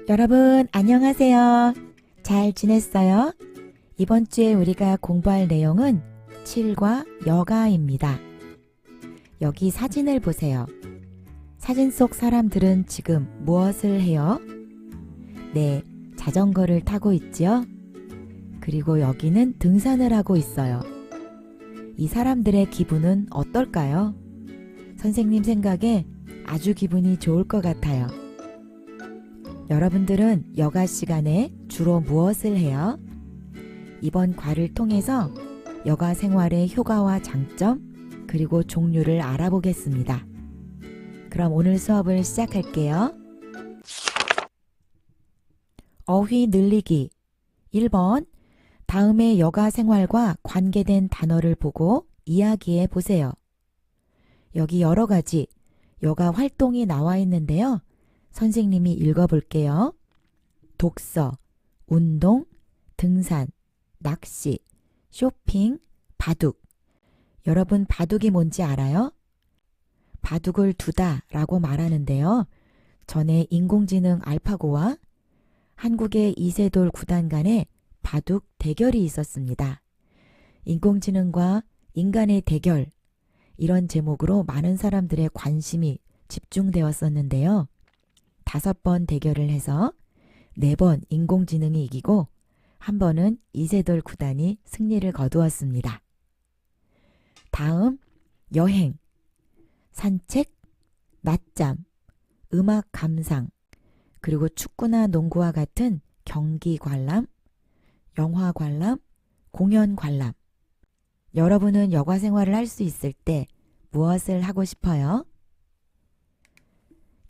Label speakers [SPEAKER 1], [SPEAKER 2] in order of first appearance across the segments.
[SPEAKER 1] 여러분, 안녕하세요. 잘 지냈어요? 이번 주에 우리가 공부할 내용은 7과 여가입니다. 여기 사진을 보세요. 사진 속 사람들은 지금 무엇을 해요? 네, 자전거를 타고 있지요? 그리고 여기는 등산을 하고 있어요. 이 사람들의 기분은 어떨까요? 선생님 생각에 아주 기분이 좋을 것 같아요. 여러분들은 여가 시간에 주로 무엇을 해요? 이번 과를 통해서 여가 생활의 효과와 장점, 그리고 종류를 알아보겠습니다. 그럼 오늘 수업을 시작할게요. 어휘 늘리기 1번 다음의 여가 생활과 관계된 단어를 보고 이야기해 보세요. 여기 여러 가지 여가 활동이 나와 있는데요. 선생님이 읽어볼게요. 독서, 운동, 등산, 낚시, 쇼핑, 바둑. 여러분 바둑이 뭔지 알아요? 바둑을 두다 라고 말하는데요. 전에 인공지능 알파고와 한국의 이세돌 구단 간에 바둑 대결이 있었습니다. 인공지능과 인간의 대결, 이런 제목으로 많은 사람들의 관심이 집중되었었는데요. 5번 대결을 해서 4번 인공지능이 이기고 한 번은 이세돌 구단이 승리를 거두었습니다. 다음, 여행, 산책, 낮잠, 음악 감상, 그리고 축구나 농구와 같은 경기 관람, 영화 관람, 공연 관람. 여러분은 여가 생활을 할 수 있을 때 무엇을 하고 싶어요?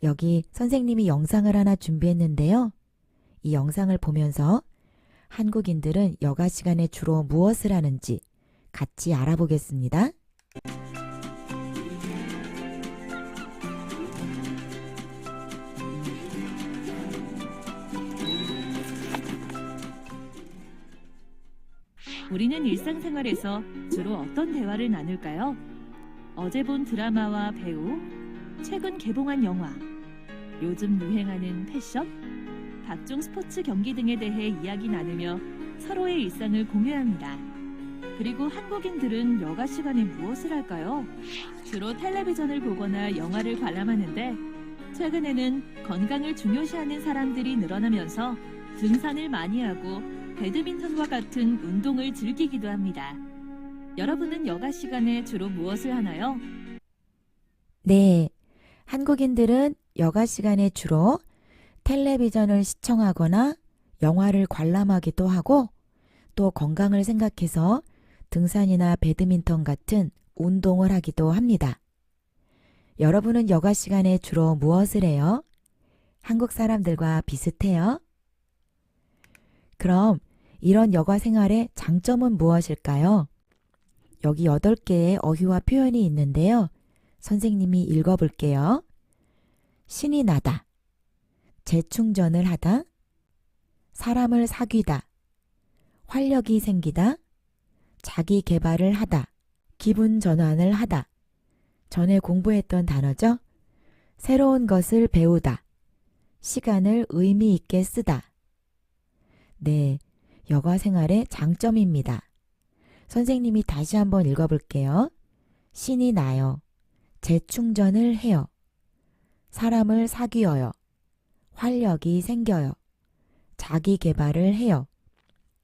[SPEAKER 1] 여기 선생님이 영상을 하나 준비했는데요. 이 영상을 보면서 한국인들은 여가 시간에 주로 무엇을 하는지 같이 알아보겠습니다.
[SPEAKER 2] 우리는 일상생활에서 주로 어떤 대화를 나눌까요? 어제 본 드라마와 배우, 최근 개봉한 영화, 요즘 유행하는 패션, 각종 스포츠 경기 등에 대해 이야기 나누며 서로의 일상을 공유합니다. 그리고 한국인들은 여가 시간에 무엇을 할까요? 주로 텔레비전을 보거나 영화를 관람하는데 최근에는 건강을 중요시하는 사람들이 늘어나면서 등산을 많이 하고 배드민턴과 같은 운동을 즐기기도 합니다. 여러분은 여가 시간에 주로 무엇을 하나요?
[SPEAKER 1] 네, 한국인들은 여가 시간에 주로 텔레비전을 시청하거나 영화를 관람하기도 하고 또 건강을 생각해서 등산이나 배드민턴 같은 운동을 하기도 합니다. 여러분은 여가 시간에 주로 무엇을 해요? 한국 사람들과 비슷해요? 그럼 이런 여가 생활의 장점은 무엇일까요? 여기 8개의 어휘와 표현이 있는데요. 선생님이 읽어볼게요. 신이 나다, 재충전을 하다, 사람을 사귀다, 활력이 생기다, 자기 개발을 하다, 기분 전환을 하다. 전에 공부했던 단어죠? 새로운 것을 배우다, 시간을 의미 있게 쓰다. 네, 여가 생활의 장점입니다. 선생님이 다시 한번 읽어볼게요. 신이 나요. 재충전을 해요. 사람을 사귀어요. 활력이 생겨요. 자기 개발을 해요.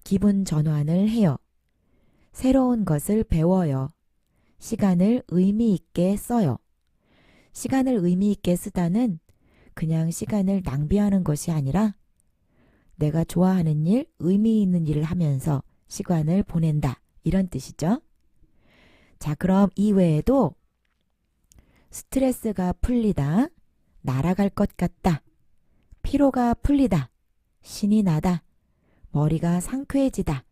[SPEAKER 1] 기분 전환을 해요. 새로운 것을 배워요. 시간을 의미 있게 써요. 시간을 의미 있게 쓰다는 그냥 시간을 낭비하는 것이 아니라 내가 좋아하는 일, 의미 있는 일을 하면서 시간을 보낸다. 이런 뜻이죠. 자, 그럼 이 외에도 스트레스가 풀리다, 날아갈 것 같다, 피로가 풀리다, 신이 나다, 머리가 상쾌해지다,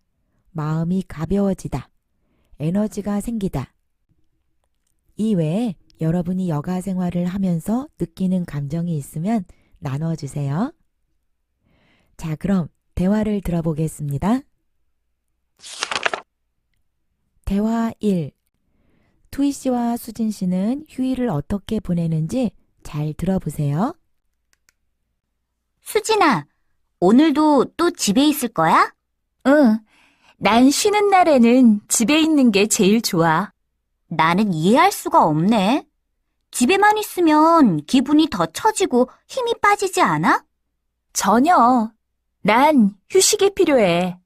[SPEAKER 1] 마음이 가벼워지다, 에너지가 생기다. 이 외에 여러분이 여가 생활을 하면서 느끼는 감정이 있으면 나눠주세요. 자, 그럼 대화를 들어보겠습니다. 대화 1. 투이 씨와 수진 씨는 휴일을 어떻게 보내는지 잘 들어보세요.
[SPEAKER 3] 수진아, 오늘도 또 집에 있을 거야?
[SPEAKER 4] 응, 난 쉬는 날에는 집에 있는 게 제일 좋아.
[SPEAKER 3] 나는 이해할 수가 없네. 집에만 있으면 기분이 더 처지고 힘이 빠지지 않아?
[SPEAKER 4] 전혀. 난 휴식이 필요해.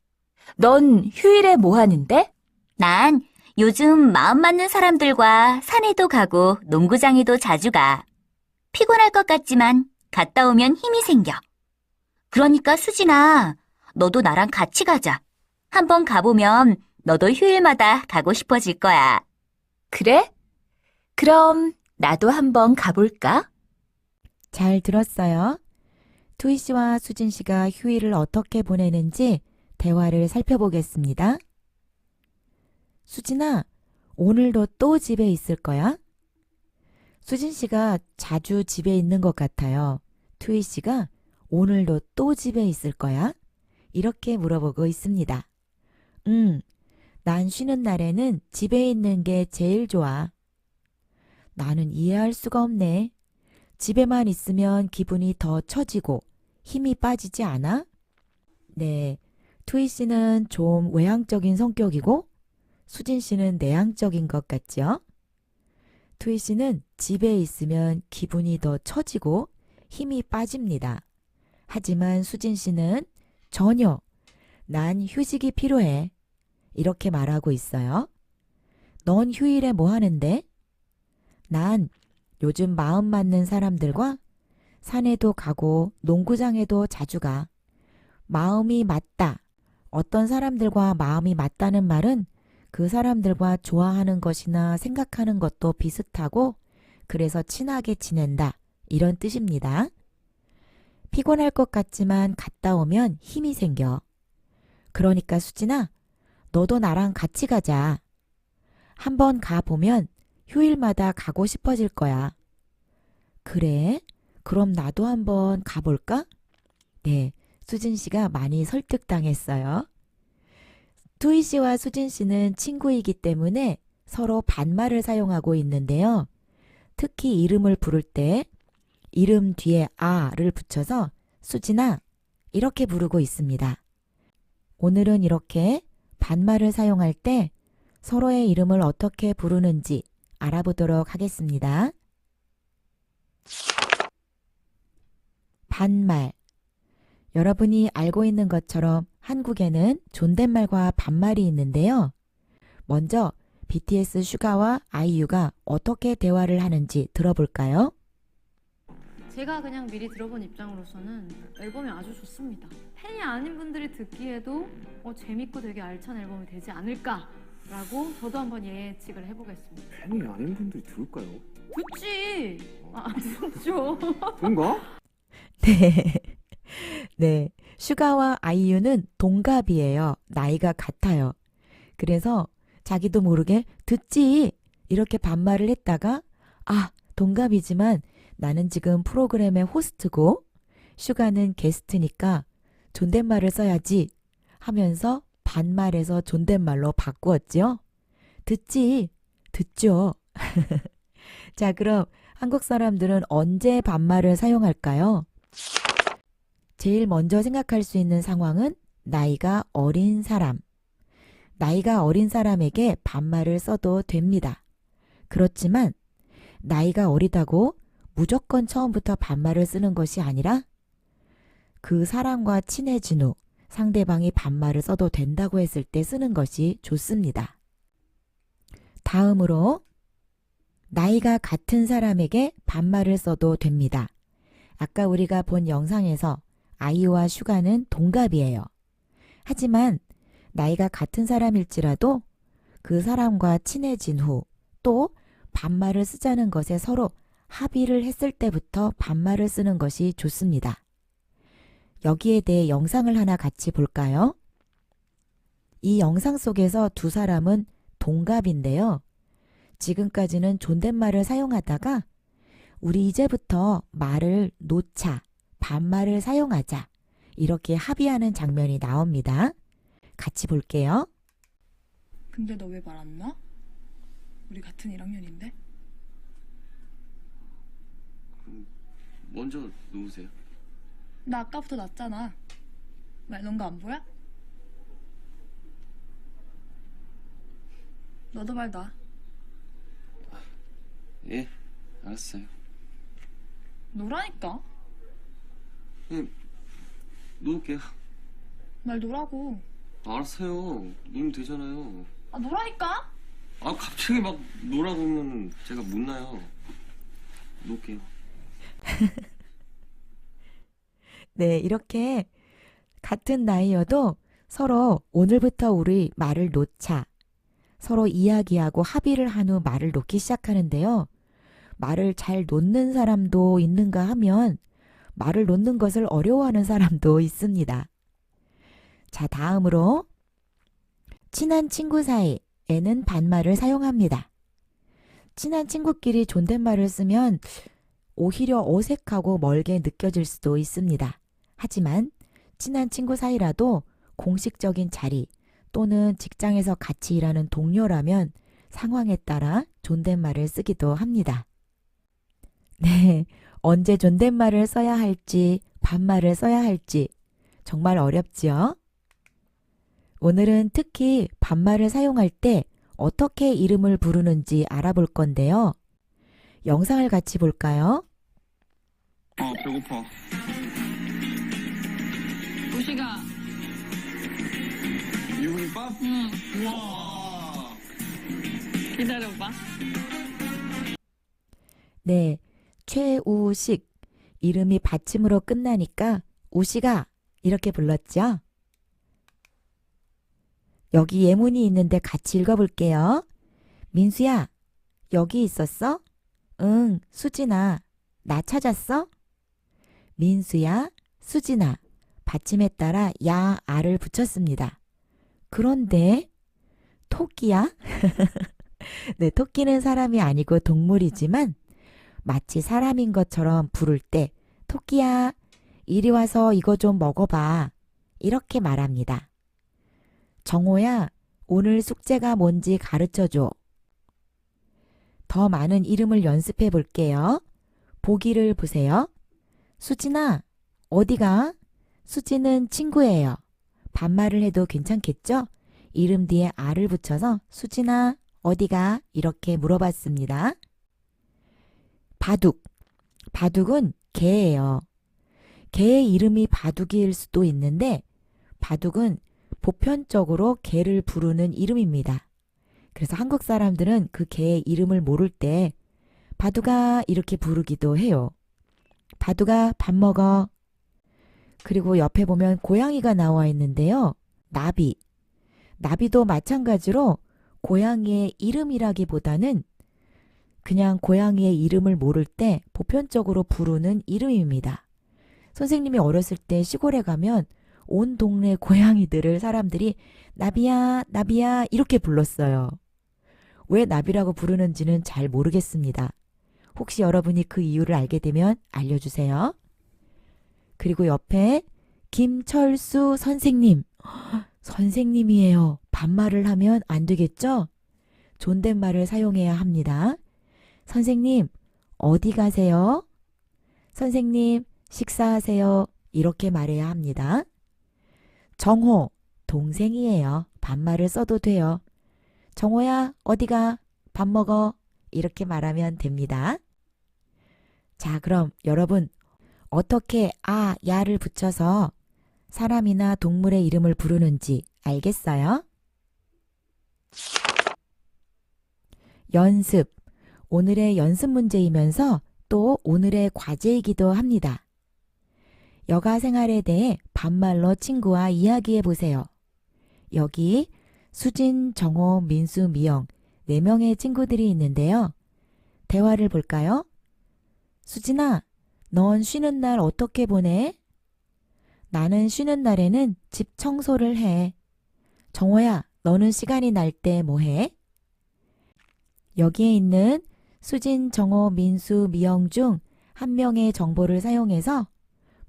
[SPEAKER 4] 넌 휴일에 뭐 하는데?
[SPEAKER 3] 난 요즘 마음 맞는 사람들과 산에도 가고 농구장에도 자주 가. 피곤할 것 같지만 갔다 오면 힘이 생겨. 그러니까 수진아, 너도 나랑 같이 가자. 한번 가보면 너도 휴일마다 가고 싶어질 거야.
[SPEAKER 4] 그래? 그럼 나도 한번 가볼까?
[SPEAKER 1] 잘 들었어요? 투이 씨와 수진 씨가 휴일을 어떻게 보내는지 대화를 살펴보겠습니다. 수진아, 오늘도 또 집에 있을 거야? 수진 씨가 자주 집에 있는 것 같아요. 투이 씨가 오늘도 또 집에 있을 거야? 이렇게 물어보고 있습니다. 난 쉬는 날에는 집에 있는 게 제일 좋아. 나는 이해할 수가 없네. 집에만 있으면 기분이 더 처지고 힘이 빠지지 않아? 네, 투이 씨는 좀 외향적인 성격이고 수진 씨는 내향적인 것 같죠? 투이 씨는 집에 있으면 기분이 더 처지고 힘이 빠집니다. 하지만 수진 씨는 전혀 난 휴식이 필요해. 이렇게 말하고 있어요. 넌 휴일에 뭐 하는데? 난 요즘 마음 맞는 사람들과 산에도 가고 농구장에도 자주 가. 마음이 맞다. 어떤 사람들과 마음이 맞다는 말은 그 사람들과 좋아하는 것이나 생각하는 것도 비슷하고 그래서 친하게 지낸다. 이런 뜻입니다. 피곤할 것 같지만 갔다 오면 힘이 생겨. 그러니까 수진아, 너도 나랑 같이 가자. 한번 가보면 휴일마다 가고 싶어질 거야. 그래? 그럼 나도 한번 가볼까? 네, 수진 씨가 많이 설득당했어요. 투이 씨와 수진 씨는 친구이기 때문에 서로 반말을 사용하고 있는데요. 특히 이름을 부를 때 이름 뒤에 아를 붙여서 수진아 이렇게 부르고 있습니다. 오늘은 이렇게 반말을 사용할 때 서로의 이름을 어떻게 부르는지 알아보도록 하겠습니다. 반말. 여러분이 알고 있는 것처럼 한국에는 존댓말과 반말이 있는데요. 먼저 BTS 슈가와 아이유가 어떻게 대화를 하는지 들어볼까요?
[SPEAKER 5] 제가 그냥 미리 들어본 입장으로서는 앨범이 아주 좋습니다. 팬이 아닌 분들이 듣기에도 재밌고 되게 알찬 앨범이 되지 않을까라고 저도 한번 예측을 해보겠습니다.
[SPEAKER 6] 팬이 아닌 분들이 들을까요?
[SPEAKER 5] 듣지? 듣죠.
[SPEAKER 6] 그런가?
[SPEAKER 1] 네. 네. 슈가와 아이유는 동갑이에요. 나이가 같아요. 그래서 자기도 모르게 듣지 이렇게 반말을 했다가 동갑이지만 나는 지금 프로그램의 호스트고 슈가는 게스트니까 존댓말을 써야지 하면서 반말에서 존댓말로 바꾸었죠. 듣지? 듣죠. 자, 그럼 한국 사람들은 언제 반말을 사용할까요? 제일 먼저 생각할 수 있는 상황은 나이가 어린 사람. 나이가 어린 사람에게 반말을 써도 됩니다. 그렇지만 나이가 어리다고 무조건 처음부터 반말을 쓰는 것이 아니라 그 사람과 친해진 후 상대방이 반말을 써도 된다고 했을 때 쓰는 것이 좋습니다. 다음으로 나이가 같은 사람에게 반말을 써도 됩니다. 아까 우리가 본 영상에서 아이유와 슈가는 동갑이에요. 하지만 나이가 같은 사람일지라도 그 사람과 친해진 후 또 반말을 쓰자는 것에 서로 합의를 했을 때부터 반말을 쓰는 것이 좋습니다. 여기에 대해 영상을 하나 같이 볼까요? 이 영상 속에서 두 사람은 동갑인데요. 지금까지는 존댓말을 사용하다가 우리 이제부터 말을 놓자, 반말을 사용하자 이렇게 합의하는 장면이 나옵니다. 같이 볼게요.
[SPEAKER 7] 근데 너 왜 말 안 놔? 우리 같은 1학년인데?
[SPEAKER 6] 먼저 누우세요.
[SPEAKER 7] 나 아까부터 놨잖아. 말 놓은 거 안 보여? 너도 말 놔.
[SPEAKER 8] 예, 알았어요.
[SPEAKER 7] 놓으라니까.
[SPEAKER 8] 놓을게요.
[SPEAKER 7] 말 놓으라고.
[SPEAKER 8] 알았어요. 놓으면 되잖아요.
[SPEAKER 7] 아, 놓으라니까?
[SPEAKER 8] 아, 갑자기 막 놓으라 그러면 제가 못 나요. 놓을게요.
[SPEAKER 1] 네, 이렇게 같은 나이여도 서로 오늘부터 우리 말을 놓자. 서로 이야기하고 합의를 한 후 말을 놓기 시작하는데요. 말을 잘 놓는 사람도 있는가 하면 말을 놓는 것을 어려워하는 사람도 있습니다. 자, 다음으로 친한 친구 사이에는 반말을 사용합니다. 친한 친구끼리 존댓말을 쓰면 오히려 어색하고 멀게 느껴질 수도 있습니다. 하지만 친한 친구 사이라도 공식적인 자리 또는 직장에서 같이 일하는 동료라면 상황에 따라 존댓말을 쓰기도 합니다. 네, 언제 존댓말을 써야 할지, 반말을 써야 할지 정말 어렵지요? 오늘은 특히 반말을 사용할 때 어떻게 이름을 부르는지 알아볼 건데요. 영상을 같이 볼까요?
[SPEAKER 6] 배고파.
[SPEAKER 7] 우시가.
[SPEAKER 6] 유부김밥?
[SPEAKER 7] 응.
[SPEAKER 6] 우와.
[SPEAKER 7] 기다려봐.
[SPEAKER 1] 네, 최우식. 이름이 받침으로 끝나니까 우식아 이렇게 불렀죠? 여기 예문이 있는데 같이 읽어볼게요. 민수야, 여기 있었어? 응, 수진아, 나 찾았어? 민수야, 수진아, 받침에 따라 야, 아를 붙였습니다. 그런데 토끼야? 네, 토끼는 사람이 아니고 동물이지만 마치 사람인 것처럼 부를 때 토끼야, 이리 와서 이거 좀 먹어봐. 이렇게 말합니다. 정호야, 오늘 숙제가 뭔지 가르쳐줘. 더 많은 이름을 연습해 볼게요. 보기를 보세요. 수진아, 어디가? 수진은 친구예요. 반말을 해도 괜찮겠죠? 이름 뒤에 아를 붙여서 수진아, 어디가? 이렇게 물어봤습니다. 바둑. 바둑은 개예요. 개의 이름이 바둑일 수도 있는데 바둑은 보편적으로 개를 부르는 이름입니다. 그래서 한국 사람들은 그 개의 이름을 모를 때 바둑아 이렇게 부르기도 해요. 바둑아 밥 먹어. 그리고 옆에 보면 고양이가 나와 있는데요. 나비. 나비도 마찬가지로 고양이의 이름이라기보다는 그냥 고양이의 이름을 모를 때 보편적으로 부르는 이름입니다. 선생님이 어렸을 때 시골에 가면 온 동네 고양이들을 사람들이 나비야, 나비야 이렇게 불렀어요. 왜 나비라고 부르는지는 잘 모르겠습니다. 혹시 여러분이 그 이유를 알게 되면 알려주세요. 그리고 옆에 김철수 선생님. 선생님이에요. 반말을 하면 안 되겠죠? 존댓말을 사용해야 합니다. 선생님, 어디 가세요? 선생님, 식사하세요. 이렇게 말해야 합니다. 정호, 동생이에요. 반말을 써도 돼요. 정호야, 어디가? 밥 먹어. 이렇게 말하면 됩니다. 자, 그럼 여러분 어떻게 아, 야를 붙여서 사람이나 동물의 이름을 부르는지 알겠어요? 연습. 오늘의 연습 문제이면서 또 오늘의 과제이기도 합니다. 여가 생활에 대해 반말로 친구와 이야기해 보세요. 여기 수진, 정호, 민수, 미영 4명의 친구들이 있는데요. 대화를 볼까요? 수진아, 넌 쉬는 날 어떻게 보내? 나는 쉬는 날에는 집 청소를 해. 정호야, 너는 시간이 날 때 뭐 해? 여기에 있는 수진, 정호, 민수, 미영 중 한 명의 정보를 사용해서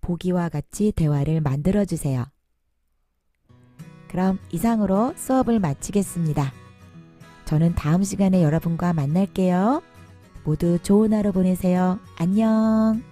[SPEAKER 1] 보기와 같이 대화를 만들어 주세요. 그럼 이상으로 수업을 마치겠습니다. 저는 다음 시간에 여러분과 만날게요. 모두 좋은 하루 보내세요. 안녕.